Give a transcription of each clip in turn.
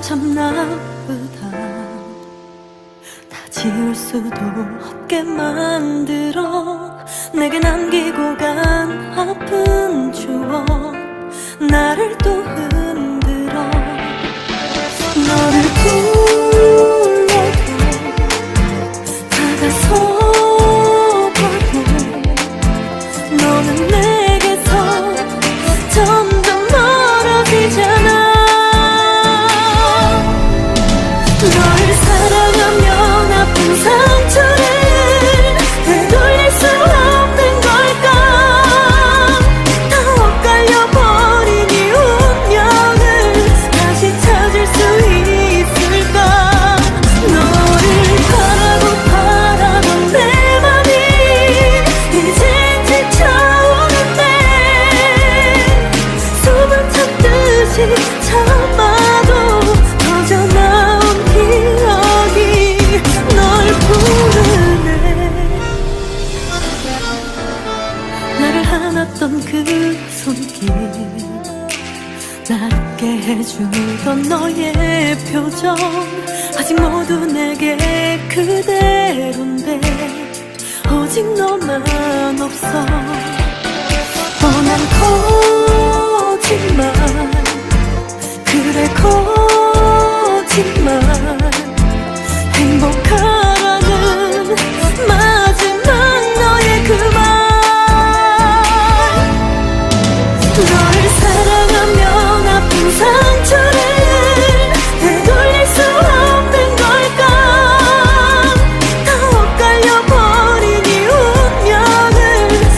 참 나쁘다. 다 지울 수도 없게 만들어 내게 남기고 간 아픈 추억 나를 또 흔들어. 너를 불러도 다가서봐도 너는 내게서 점점 멀어지잖아. 너를 사랑하면 아픈 상처를 되돌릴 수 없는 걸까? 다 엇갈려버린 이 운명을 다시 찾을 수 있을까? 너를 바라던 내 맘이 이젠 지쳐오는데 숨을 찾듯이 참아도 터져나온 기억이 널 부르네. 나를 안았던 그 손길, 날 웃게 해주던 너의 표정 아직 모두 내게 그대로인데 오직 너만 없어. 뻔한 거짓말, 그래 거짓말, 행복하라는 마지막 너의 그 말. 너를 사랑하면 아픈 상처를 되돌릴 수 없는 걸까? 다 엇갈려버린 이 운명을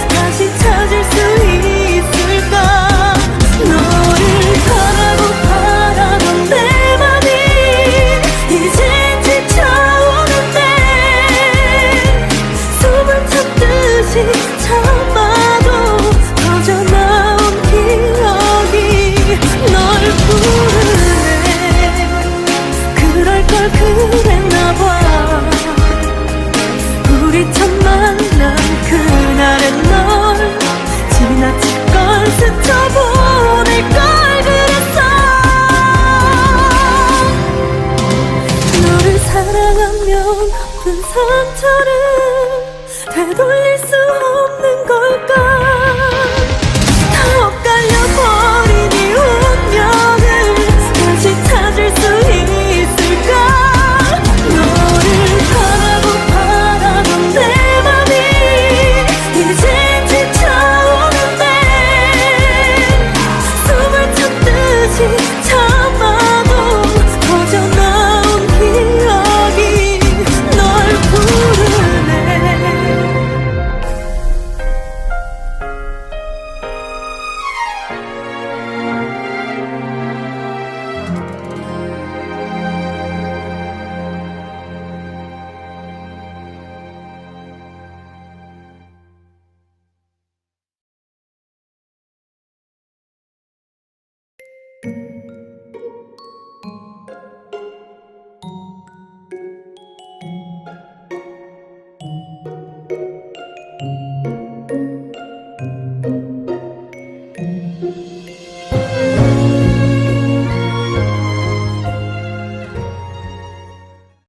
다시 찾을 수 있을까? 너를 바라던 내 맘이 이젠 지쳐오는데 숨을 찾듯이 참아도 터져나온 기억이 널 부르네. 그럴 걸 그랬나봐. 우리 처음 만난 그날의 널 지나칠 걸 스쳐보낼 걸 그랬어. 너를 사랑하면 아픈 상처를 되돌릴 수